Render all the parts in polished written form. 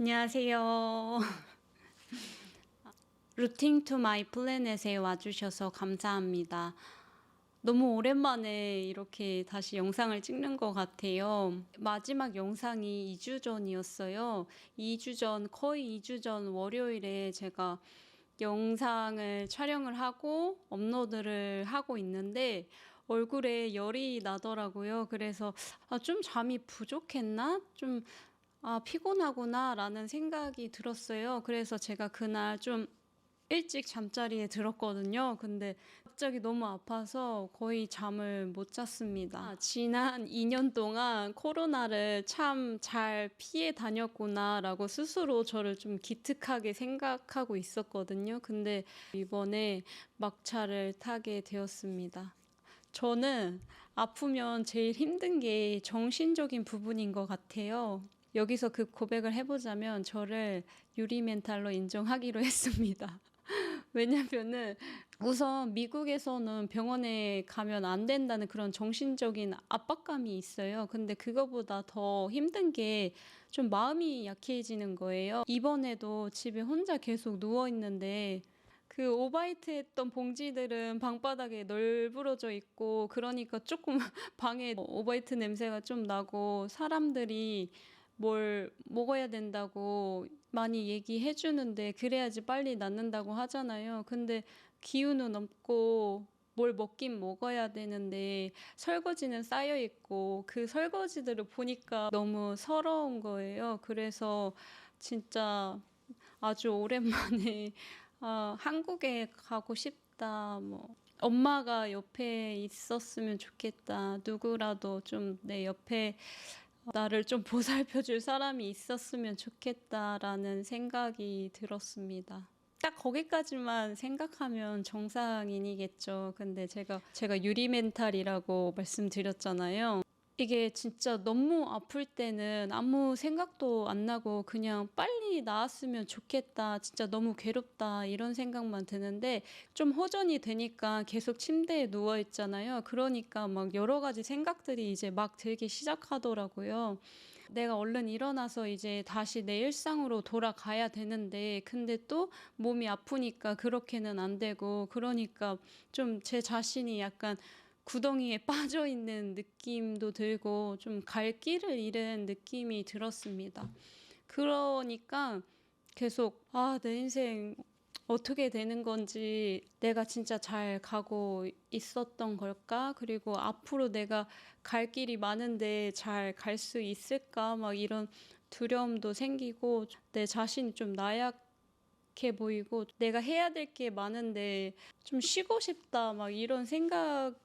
안녕하세요. 루팅 투 마이 플래넷에 와주셔서 감사합니다. 너무 오랜만에 이렇게 다시 영상을 찍는 것 같아요. 마지막 영상이 2주 전이었어요. 거의 2주 전 월요일에 제가 영상을 촬영을 하고 업로드를 하고 있는데 얼굴에 열이 나더라고요. 그래서 좀 잠이 부족했나? 피곤하구나 라는 생각이 들었어요. 그래서 제가 그날 좀 일찍 잠자리에 들었거든요. 근데 갑자기 너무 아파서 거의 잠을 못 잤습니다. 지난 2년 동안 코로나를 참 잘 피해 다녔구나 라고 스스로 저를 좀 기특하게 생각하고 있었거든요. 근데 이번에 막차를 타게 되었습니다. 저는 아프면 제일 힘든 게 정신적인 부분인 것 같아요. 여기서 그 고백을 해보자면 저를 유리 멘탈로 인정하기로 했습니다. 왜냐면은 우선 미국에서는 병원에 가면 안 된다는 그런 정신적인 압박감이 있어요. 근데 그거보다 더 힘든 게 좀 마음이 약해지는 거예요. 이번에도 집에 혼자 계속 누워있는데 그 오바이트 했던 봉지들은 방바닥에 널브러져 있고 그러니까 조금 방에 오바이트 냄새가 좀 나고 사람들이 뭘 먹어야 된다고 많이 얘기해 주는데 그래야지 빨리 낫는다고 하잖아요. 근데 기운은 없고 뭘 먹긴 먹어야 되는데 설거지는 쌓여 있고 그 설거지들을 보니까 너무 서러운 거예요. 그래서 진짜 아주 오랜만에 한국에 가고 싶다. 엄마가 옆에 있었으면 좋겠다. 누구라도 좀 내 옆에 나를 좀 보살펴 줄 사람이 있었으면 좋겠다라는 생각이 들었습니다. 딱 거기까지만 생각하면 정상인이겠죠. 근데 제가 유리 멘탈이라고 말씀드렸잖아요. 이게 진짜 너무 아플 때는 아무 생각도 안 나고 그냥 빨리 나았으면 좋겠다. 진짜 너무 괴롭다. 이런 생각만 드는데 좀 호전이 되니까 계속 침대에 누워 있잖아요. 그러니까 막 여러 가지 생각들이 이제 막 들기 시작하더라고요. 내가 얼른 일어나서 이제 다시 내 일상으로 돌아가야 되는데 근데 또 몸이 아프니까 그렇게는 안 되고 그러니까 좀 제 자신이 약간 구덩이에 빠져 있는 느낌도 들고 좀 갈 길을 잃은 느낌이 들었습니다. 그러니까 계속 내 인생 어떻게 되는 건지 내가 진짜 잘 가고 있었던 걸까? 그리고 앞으로 내가 갈 길이 많은데 잘 갈 수 있을까? 막 이런 두려움도 생기고 내 자신이 좀 나약해 보이고 내가 해야 될 게 많은데 좀 쉬고 싶다. 막 이런 생각이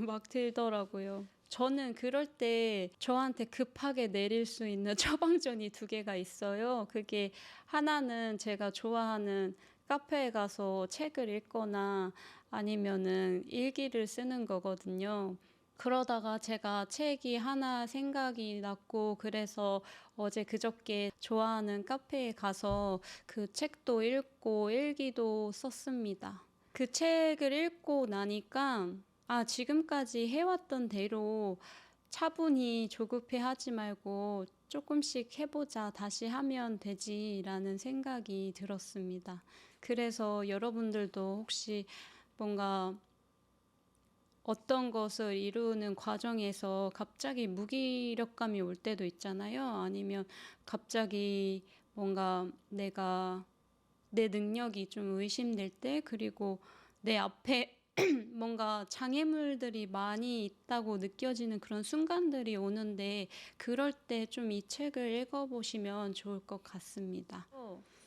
막 들더라고요. 저는 그럴 때 저한테 급하게 내릴 수 있는 처방전이 두 개가 있어요. 그게 하나는 제가 좋아하는 카페에 가서 책을 읽거나 아니면은 일기를 쓰는 거거든요. 그러다가 제가 책이 하나 생각이 났고 그래서 어제 그저께 좋아하는 카페에 가서 그 책도 읽고 일기도 썼습니다. 그 책을 읽고 나니까 지금까지 해왔던 대로 차분히 조급해 하지 말고 조금씩 해보자, 다시 하면 되지라는 생각이 들었습니다. 그래서 여러분들도 혹시 뭔가 어떤 것을 이루는 과정에서 갑자기 무기력감이 올 때도 있잖아요. 아니면 갑자기 뭔가 내 능력이 좀 의심될 때, 그리고 내 앞에 뭔가 장애물들이 많이 있다고 느껴지는 그런 순간들이 오는데 그럴 때 좀 이 책을 읽어보시면 좋을 것 같습니다.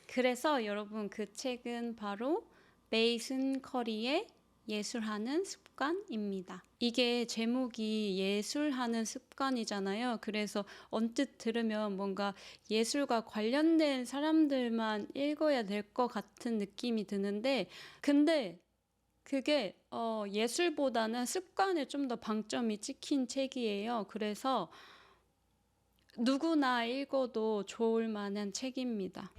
그래서 여러분 그 책은 바로 메이슨 커리의 예술하는 습관입니다. 이게 제목이 예술하는 습관이잖아요. 그래서 언뜻 들으면 뭔가 예술과 관련된 사람들만 읽어야 될 것 같은 느낌이 드는데 근데 그게 예술보다는 습관에 좀 더 방점이 찍힌 책이에요. 그래서 누구나 읽어도 좋을 만한 책입니다.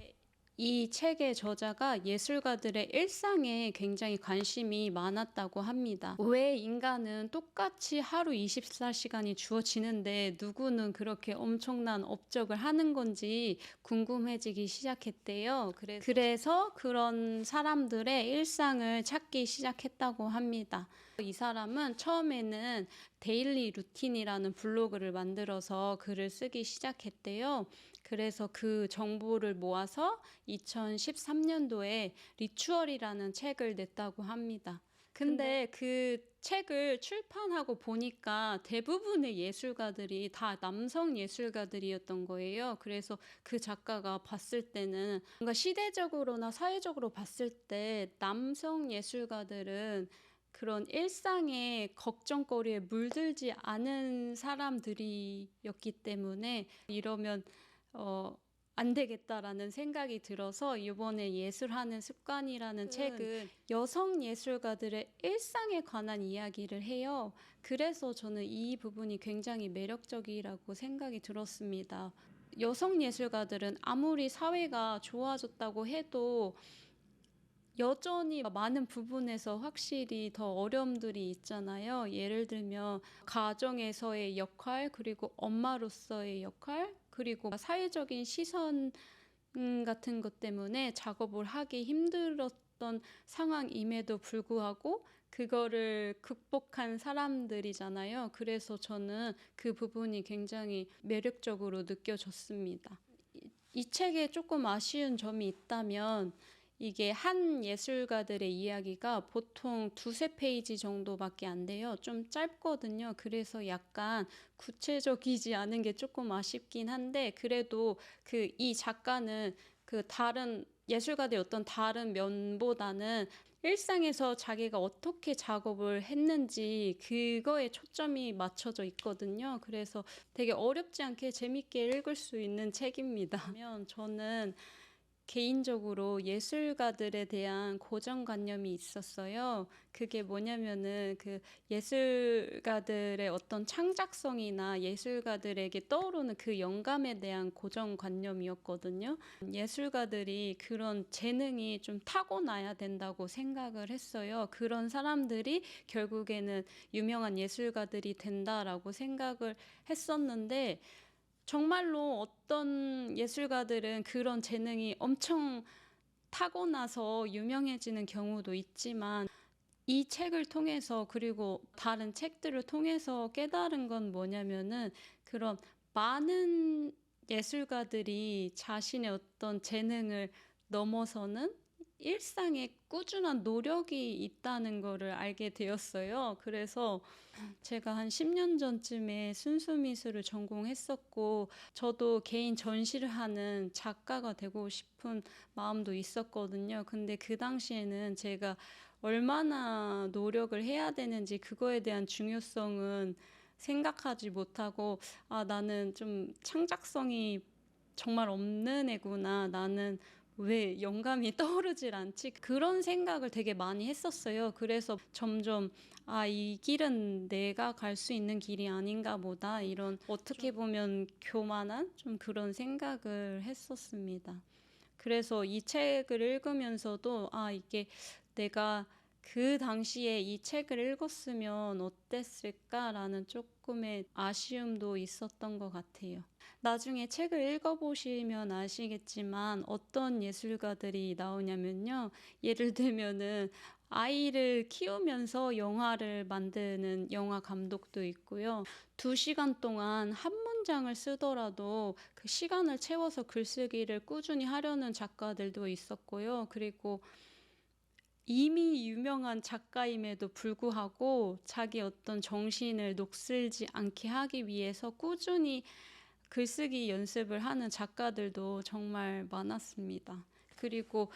이 책의 저자가 예술가들의 일상에 굉장히 관심이 많았다고 합니다. 왜 인간은 똑같이 하루 24시간이 주어지는데 누구는 그렇게 엄청난 업적을 하는 건지 궁금해지기 시작했대요. 그래서 그런 사람들의 일상을 찾기 시작했다고 합니다. 이 사람은 처음에는 데일리 루틴이라는 블로그를 만들어서 글을 쓰기 시작했대요. 그래서 그 정보를 모아서 2013년도에 리추얼이라는 책을 냈다고 합니다. 근데 그 책을 출판하고 보니까 대부분의 예술가들이 다 남성 예술가들이었던 거예요. 그래서 그 작가가 봤을 때는 뭔가 시대적으로나 사회적으로 봤을 때 남성 예술가들은 그런 일상의 걱정거리에 물들지 않은 사람들이었기 때문에 이러면 안 되겠다라는 생각이 들어서 이번에 예술하는 습관이라는 책은 여성 예술가들의 일상에 관한 이야기를 해요. 그래서 저는 이 부분이 굉장히 매력적이라고 생각이 들었습니다. 여성 예술가들은 아무리 사회가 좋아졌다고 해도 여전히 많은 부분에서 확실히 더 어려움들이 있잖아요. 예를 들면 가정에서의 역할, 그리고 엄마로서의 역할, 그리고 사회적인 시선 같은 것 때문에 작업을 하기 힘들었던 상황임에도 불구하고 그거를 극복한 사람들이잖아요. 그래서 저는 그 부분이 굉장히 매력적으로 느껴졌습니다. 이 책에 조금 아쉬운 점이 있다면 이게 한 예술가들의 이야기가 보통 두세 페이지 정도밖에 안 돼요. 좀 짧거든요. 그래서 약간 구체적이지 않은 게 조금 아쉽긴 한데 그래도 이 작가는 그 다른 예술가들의 어떤 다른 면보다는 일상에서 자기가 어떻게 작업을 했는지 그거에 초점이 맞춰져 있거든요. 그래서 되게 어렵지 않게 재밌게 읽을 수 있는 책입니다. 저는 개인적으로 예술가들에 대한 고정관념이 있었어요. 그게 뭐냐면은 그 예술가들의 어떤 창작성이나 예술가들에게 떠오르는 그 영감에 대한 고정관념이었거든요. 예술가들이 그런 재능이 좀 타고나야 된다고 생각을 했어요. 그런 사람들이 결국에는 유명한 예술가들이 된다라고 생각을 했었는데 정말로 어떤 예술가들은 그런 재능이 엄청 타고나서 유명해지는 경우도 있지만 이 책을 통해서 그리고 다른 책들을 통해서 깨달은 건 뭐냐면은 그런 많은 예술가들이 자신의 어떤 재능을 넘어서는 일상에 꾸준한 노력이 있다는 거를 알게 되었어요. 그래서 제가 한 10년 전쯤에 순수미술을 전공했었고 저도 개인 전시를 하는 작가가 되고 싶은 마음도 있었거든요. 근데 그 당시에는 제가 얼마나 노력을 해야 되는지 그거에 대한 중요성은 생각하지 못하고 나는 좀 창작성이 정말 없는 애구나. 나는 왜 영감이 떠오르질 않지? 그런 생각을 되게 많이 했었어요. 그래서 점점 이 길은 내가 갈 수 있는 길이 아닌가 보다. 이런 어떻게 보면 교만한 좀 그런 생각을 했었습니다. 그래서 이 책을 읽으면서도 이게 내가 그 당시에 이 책을 읽었으면 어땠을까라는 조금의 아쉬움도 있었던 것 같아요. 나중에 책을 읽어보시면 아시겠지만 어떤 예술가들이 나오냐면요. 예를 들면은 아이를 키우면서 영화를 만드는 영화 감독도 있고요. 2시간 동안 한 문장을 쓰더라도 그 시간을 채워서 글쓰기를 꾸준히 하려는 작가들도 있었고요. 그리고 이미 유명한 작가임에도 불구하고 자기 어떤 정신을 녹슬지 않게 하기 위해서 꾸준히 글쓰기 연습을 하는 작가들도 정말 많았습니다. 그리고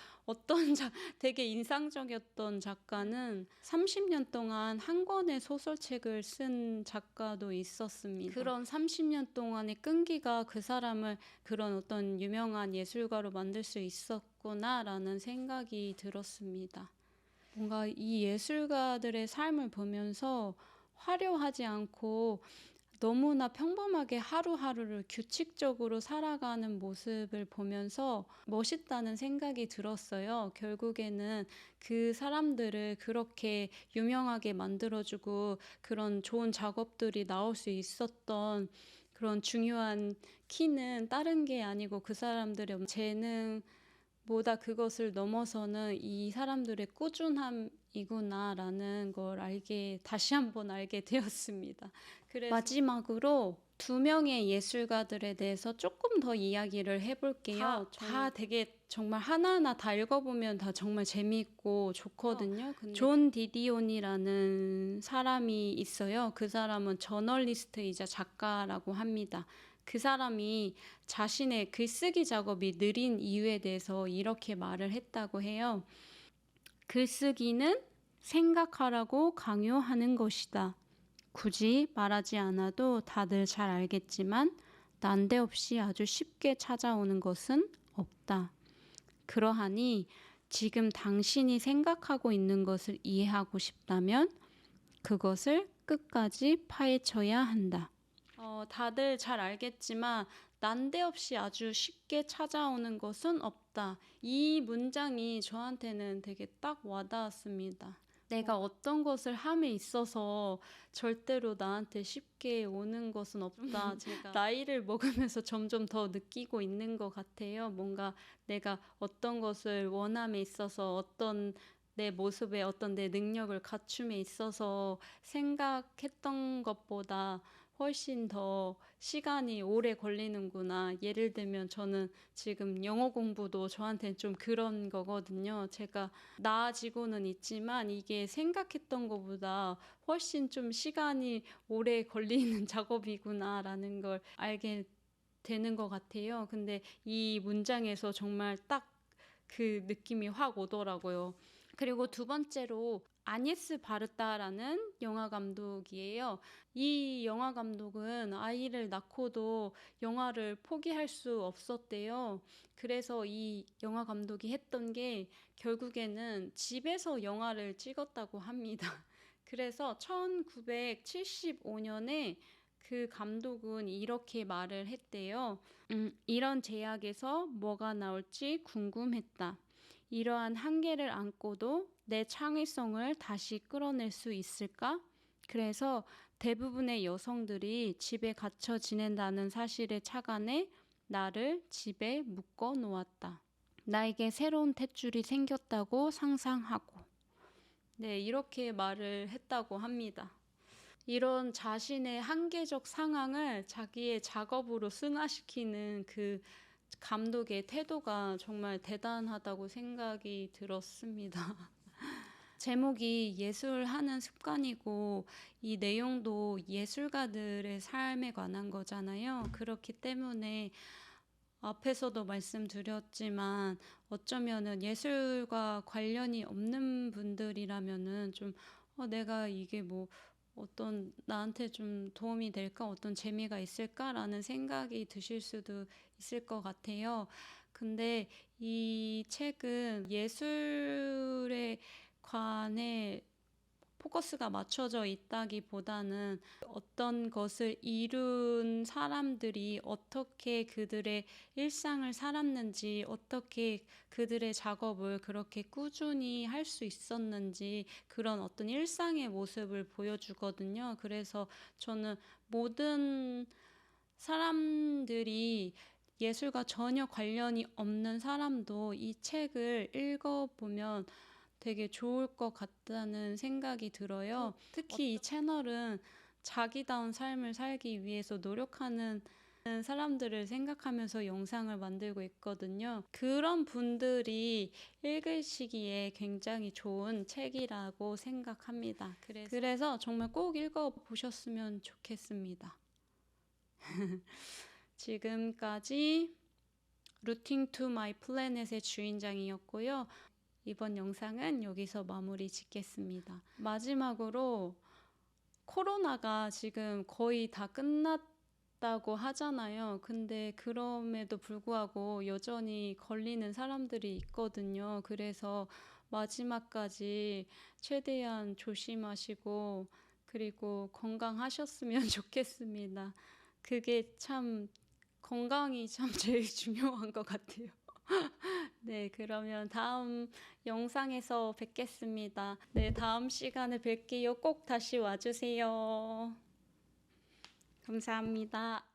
되게 인상적이었던 작가는 30년 동안 한 권의 소설책을 쓴 작가도 있었습니다. 그런 30년 동안의 끈기가 그 사람을 그런 어떤 유명한 예술가로 만들 수 있었구나라는 생각이 들었습니다. 뭔가 이 예술가들의 삶을 보면서 화려하지 않고 너무나 평범하게 하루하루를 규칙적으로 살아가는 모습을 보면서 멋있다는 생각이 들었어요. 결국에는 그 사람들을 그렇게 유명하게 만들어주고 그런 좋은 작업들이 나올 수 있었던 그런 중요한 키는 다른 게 아니고 그 사람들의 재능보다 그것을 넘어서는 이 사람들의 꾸준함이구나라는 걸 다시 한번 알게 되었습니다. 그래서 마지막으로 두 명의 예술가들에 대해서 조금 더 이야기를 해볼게요. 다 되게 정말 하나하나 다 읽어보면 다 정말 재미있고 좋거든요. 근데 존 디디온이라는 사람이 있어요. 그 사람은 저널리스트이자 작가라고 합니다. 그 사람이 자신의 글쓰기 작업이 느린 이유에 대해서 이렇게 말을 했다고 해요. 글쓰기는 생각하라고 강요하는 것이다. 굳이 말하지 않아도 다들 잘 알겠지만 난데없이 아주 쉽게 찾아오는 것은 없다. 그러하니 지금 당신이 생각하고 있는 것을 이해하고 싶다면 그것을 끝까지 파헤쳐야 한다. 다들 잘 알겠지만 난데없이 아주 쉽게 찾아오는 것은 없다. 이 문장이 저한테는 되게 딱 와닿았습니다. 내가 어떤 것을 함에 있어서 절대로 나한테 쉽게 오는 것은 없다. 제가 나이를 먹으면서 점점 더 느끼고 있는 것 같아요. 뭔가 내가 어떤 것을 원함에 있어서 어떤 내 모습에 어떤 내 능력을 갖춤에 있어서 생각했던 것보다 훨씬 더 시간이 오래 걸리는구나. 예를 들면 저는 지금 영어 공부도 저한테는 좀 그런 거거든요. 제가 나아지고는 있지만 이게 생각했던 것보다 훨씬 좀 시간이 오래 걸리는 작업이구나라는 걸 알게 되는 것 같아요. 근데 이 문장에서 정말 딱 그 느낌이 확 오더라고요. 그리고 두 번째로 아니스 바르타라는 영화 감독이에요. 이 영화 감독은 아이를 낳고도 영화를 포기할 수 없었대요. 그래서 이 영화 감독이 했던 게 결국에는 집에서 영화를 찍었다고 합니다. 그래서 1975년에 그 감독은 이렇게 말을 했대요. 이런 제약에서 뭐가 나올지 궁금했다. 이러한 한계를 안고도 내 창의성을 다시 끌어낼 수 있을까? 그래서 대부분의 여성들이 집에 갇혀 지낸다는 사실에 착안해 나를 집에 묶어 놓았다. 나에게 새로운 탯줄이 생겼다고 상상하고. 네, 이렇게 말을 했다고 합니다. 이런 자신의 한계적 상황을 자기의 작업으로 승화시키는 그 감독의 태도가 정말 대단하다고 생각이 들었습니다. 제목이 예술하는 습관이고 이 내용도 예술가들의 삶에 관한 거잖아요. 그렇기 때문에 앞에서도 말씀드렸지만 어쩌면은 예술과 관련이 없는 분들이라면은 좀 내가 이게 뭐 어떤 나한테 좀 도움이 될까? 어떤 재미가 있을까라는 생각이 드실 수도 있을 것 같아요. 근데 이 책은 예술에 관해 포커스가 맞춰져 있다기보다는 어떤 것을 이룬 사람들이 어떻게 그들의 일상을 살았는지, 어떻게 그들의 작업을 그렇게 꾸준히 할 수 있었는지 그런 어떤 일상의 모습을 보여주거든요. 그래서 저는 모든 사람들이 예술과 전혀 관련이 없는 사람도 이 책을 읽어보면 되게 좋을 것 같다는 생각이 들어요. 특히 이 채널은 자기다운 삶을 살기 위해서 노력하는 사람들을 생각하면서 영상을 만들고 있거든요. 그런 분들이 읽으시기에 굉장히 좋은 책이라고 생각합니다. 그래서 정말 꼭 읽어보셨으면 좋겠습니다. 지금까지 Routing to My Planet의 주인장이었고요. 이번 영상은 여기서 마무리 짓겠습니다. 마지막으로 코로나가 지금 거의 다 끝났다고 하잖아요. 근데 그럼에도 불구하고 여전히 걸리는 사람들이 있거든요. 그래서 마지막까지 최대한 조심하시고 그리고 건강하셨으면 좋겠습니다. 그게 참 건강이 참 제일 중요한 것 같아요. 네, 그러면 다음 영상에서 뵙겠습니다. 네, 다음 시간에 뵐게요. 꼭 다시 와주세요. 감사합니다.